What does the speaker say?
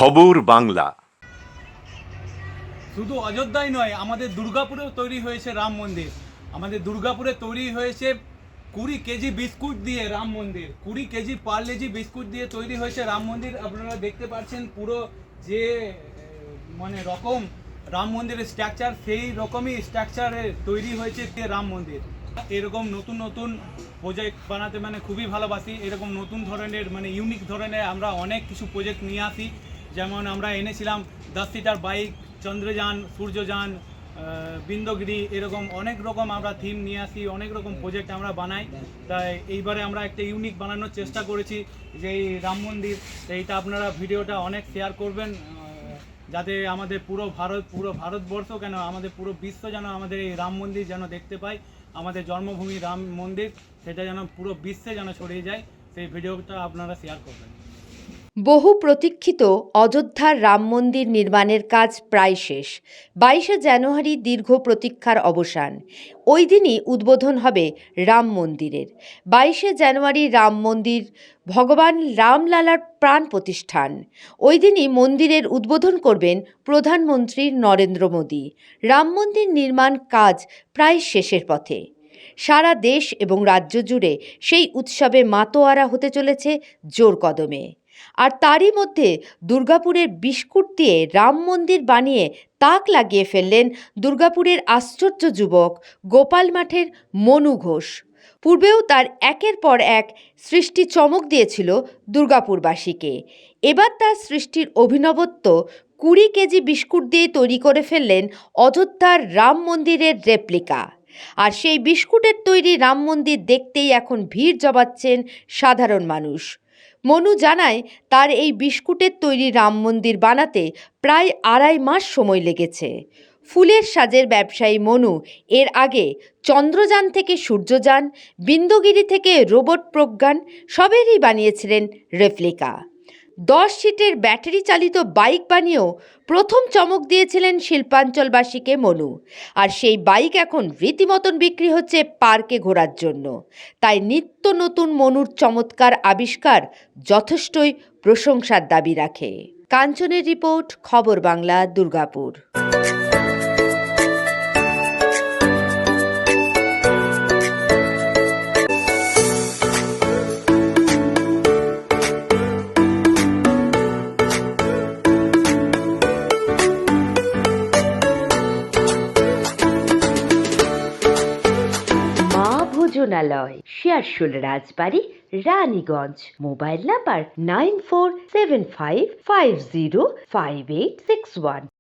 খবর বাংলা। শুধু অযোধ্যায় নয়, আমাদের দুর্গাপুরেও তৈরি হয়েছে রাম মন্দির। আমাদের দুর্গাপুরে তৈরি হয়েছে 20 কেজি বিস্কুট দিয়ে রাম মন্দির। 20 কেজি পার্লেজি বিস্কুট দিয়ে তৈরি হয়েছে রাম মন্দির। আপনারা দেখতে পাচ্ছেন পুরো যে মানে রকম রাম মন্দিরের স্ট্রাকচার, সেই রকমই স্ট্রাকচারে তৈরি হয়েছে রাম মন্দির। এরকম নতুন নতুন প্রজেক্ট বানাতে মানে খুবই ভালোবাসি। এরকম নতুন ধরনের মানে ইউনিক ধরনের আমরা অনেক কিছু প্রজেক্ট নিয়ে আসি। যেমন আমরা এনেছিলাম 10 সিটার বাইক, চন্দ্রযান, সূর্যযান, বিন্দগিরি, এরকম অনেক রকম আমরা থিম নিয়ে আসি, অনেক রকম প্রজেক্ট আমরা বানাই। তাই এইবারে আমরা একটা ইউনিক বানানোর চেষ্টা করেছি যে এই রাম মন্দির। তো এইটা আপনারা ভিডিওটা অনেক শেয়ার করবেন, যাতে আমাদের পুরো ভারতবর্ষ কেন আমাদের পুরো বিশ্ব যেন আমাদের এই রাম মন্দির যেন দেখতে পায়। আমাদের জন্মভূমি রাম মন্দির, সেটা যেন পুরো বিশ্বে যেন ছড়িয়ে যায়। সেই ভিডিওটা আপনারা শেয়ার করবেন। বহু প্রতীক্ষিত অযোধ্যার রাম মন্দির নির্মাণের কাজ প্রায় শেষ। 22শে জানুয়ারি দীর্ঘ প্রতীক্ষার অবসান। ওই দিনই উদ্বোধন হবে রাম মন্দিরের। 22শে জানুয়ারি রাম মন্দির ভগবান রামলালার প্রাণ প্রতিষ্ঠান। ওই দিনই মন্দিরের উদ্বোধন করবেন প্রধানমন্ত্রী নরেন্দ্র মোদী। রাম মন্দির নির্মাণ কাজ প্রায় শেষের পথে। সারা দেশ এবং রাজ্য জুড়ে সেই উৎসবে মাতোয়ারা হতে চলেছে জোর কদমে। আর তারই মধ্যে দুর্গাপুরের বিস্কুট দিয়ে রাম মন্দির বানিয়ে তাক লাগিয়ে ফেললেন দুর্গাপুরের আশ্চর্য যুবক গোপাল মাঠের মনু ঘোষ। পূর্বেও তার একের পর এক সৃষ্টি চমক দিয়েছিল দুর্গাপুরবাসীকে। এবার তার সৃষ্টির অভিনবত্ব 20 কেজি বিস্কুট দিয়ে তৈরি করে ফেললেন অযোধ্যার রাম মন্দিরের রেপ্লিকা। আর সেই বিস্কুটের তৈরি রাম মন্দির দেখতেই এখন ভিড় জমাচ্ছেন সাধারণ মানুষ। মনু জানায়, তার এই বিস্কুটের তৈরি রাম মন্দির বানাতে প্রায় 2.5 মাস সময় লেগেছে। ফুলের সাজের ব্যবসায়ী মনু এর আগে চন্দ্রযান থেকে সূর্যযান, বিন্দগিরি থেকে রোবট প্রজ্ঞান সবেরই বানিয়েছিলেন রেপ্লিকা। 10 সিটের ব্যাটারি চালিত বাইক বানিয়েও প্রথম চমক দিয়েছিলেন শিল্পাঞ্চলবাসীকে মনু। আর সেই বাইক এখন রীতিমতন বিক্রি হচ্ছে পার্কে ঘোরার জন্য। তাই নিত্য নতুন মনুর চমৎকার আবিষ্কার যথেষ্টই প্রশংসার দাবি রাখে। কাঞ্চনের রিপোর্ট, খবর বাংলা, দুর্গাপুর। ভোজনালয়, শেয়ারশোল রাজবাড়ি, রানীগঞ্জ। Mobile number 9475505861।